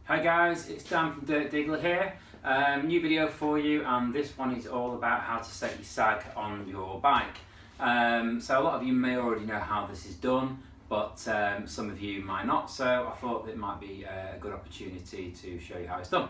Hi guys, it's Dan from Dirt Diggler here. New video for you, and this one is all about how to set your sag on your bike. So a lot of you may already know how this is done, but some of you might not, so I thought it might be a good opportunity to show you how it's done.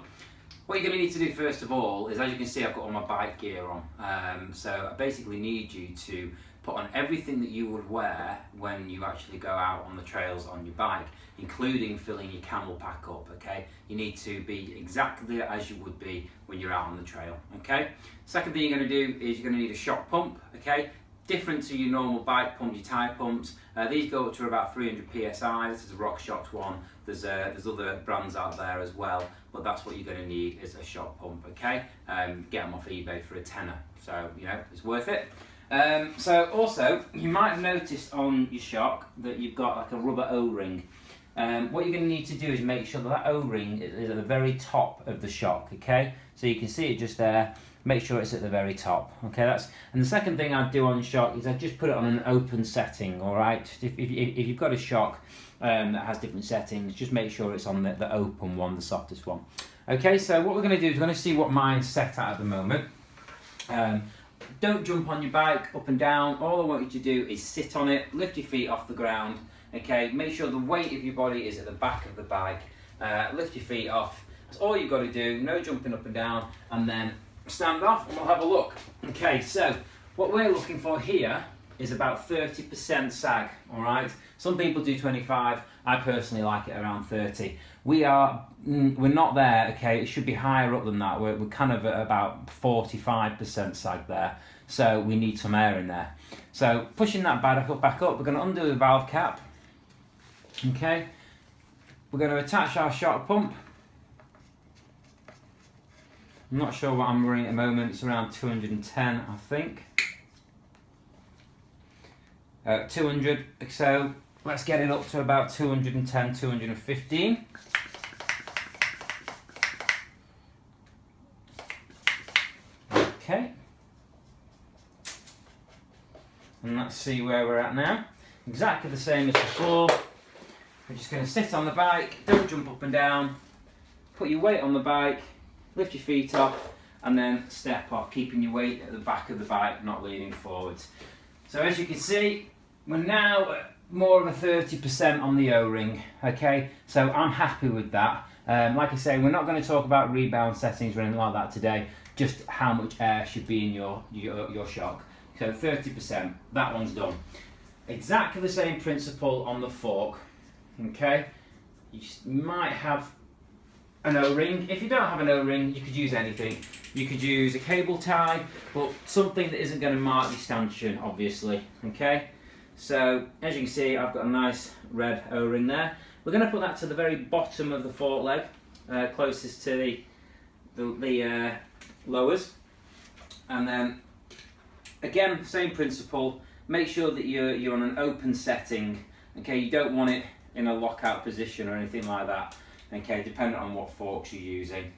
What you're going to need to do first of all is, as you can see, I've got all my bike gear on. So I basically need you to put on everything that you would wear when you actually go out on the trails on your bike, including filling your camel pack up, okay? You need to be exactly as you would be when you're out on the trail, okay? Second thing you're going to do is you're going to need a shock pump, okay? Different to your normal bike pump, your tyre pumps. These go up to about 300 psi. This is a RockShox one. There's other brands out there as well, but that's what you're going to need is a shock pump, okay? Get them off eBay for a tenner, so you know it's worth it. So also, you might have noticed on your shock that you've got like a rubber O-ring. What you're going to need to do is make sure that that O-ring is at the very top of the shock, okay? So you can see it just there. Make sure it's at the very top, okay? And the second thing I'd do on your shock is I'd just put it on an open setting, all right? If you've got a shock that has different settings, just make sure it's on the open one, the softest one. Okay, so what we're going to do is we're going to see what mine's set at the moment. Don't jump on your bike up and down. All I want you to do is sit on it, lift your feet off the ground, okay? Make sure the weight of your body is at the back of the bike. Lift your feet off. That's all you've got to do. No jumping up and down, and then stand off and we'll have a look. Okay, so what we're looking for here is about 30% sag, all right? Some people do 25. I personally like it around 30. We're not there, okay? It should be higher up than that. We're kind of at about 45% sag there, so we need some air in there. So pushing that back up, we're going to undo the valve cap, okay? We're going to attach our shock pump. I'm not sure what I'm running at the moment. It's around 210, I think. 200, so let's get it up to about 210, 215. Okay. And let's see where we're at now. Exactly the same as before. We're just going to sit on the bike, don't jump up and down, put your weight on the bike, lift your feet off, and then step off, keeping your weight at the back of the bike, not leaning forwards. So as you can see, we're now at more of a 30% on the O-ring, okay? So I'm happy with that. Like I say, we're not going to talk about rebound settings or anything like that today, just how much air should be in your shock. So 30%, that one's done. Exactly the same principle on the fork, okay? You might have an O-ring. If you don't have an O-ring, you could use anything. You could use a cable tie, but something that isn't going to mark your stanchion, obviously, okay? So, as you can see, I've got a nice red O-ring there. We're going to put that to the very bottom of the fork leg, closest to the lowers. And then, again, same principle. Make sure that you're on an open setting, okay? You don't want it in a lockout position or anything like that. Okay, depending on what forks you're using.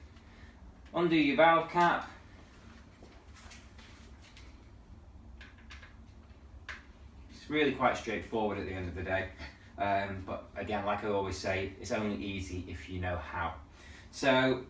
Undo your valve cap. It's really quite straightforward at the end of the day. But again, like I always say, it's only easy if you know how. So,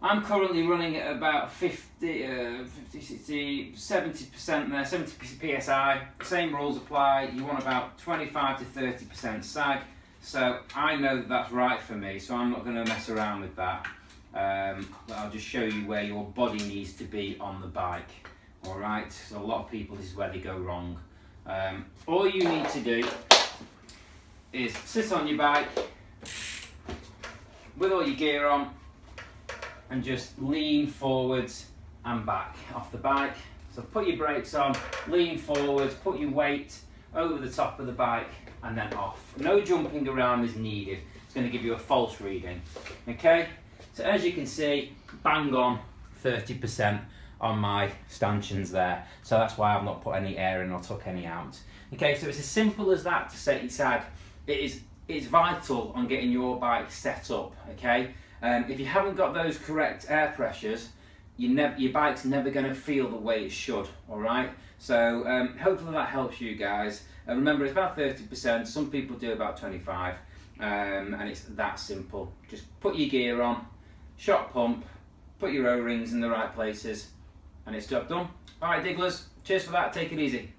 I'm currently running at about 50, 60, 70% there, 70 psi. Same rules apply. You want about 25 to 30% sag. So I know that that's right for me, so I'm not going to mess around with that. But I'll just show you where your body needs to be on the bike. Alright, so a lot of people, this is where they go wrong. All you need to do is sit on your bike with all your gear on and just lean forwards and back off the bike. So put your brakes on, lean forwards, put your weight over the top of the bike, and then off. No jumping around is needed. It's going to give you a false reading. Okay? So as you can see, bang on 30% on my stanchions there. So that's why I've not put any air in or took any out. Okay, so it's as simple as that to set your sag. It's vital on getting your bike set up, okay? If you haven't got those correct air pressures, your bike's never going to feel the way it should, all right? So hopefully that helps you guys. Remember, it's about 30%. Some people do about 25. and it's that simple. Just put your gear on, shock pump, put your O-rings in the right places, and it's job done. Alright digglers, cheers for that, take it easy.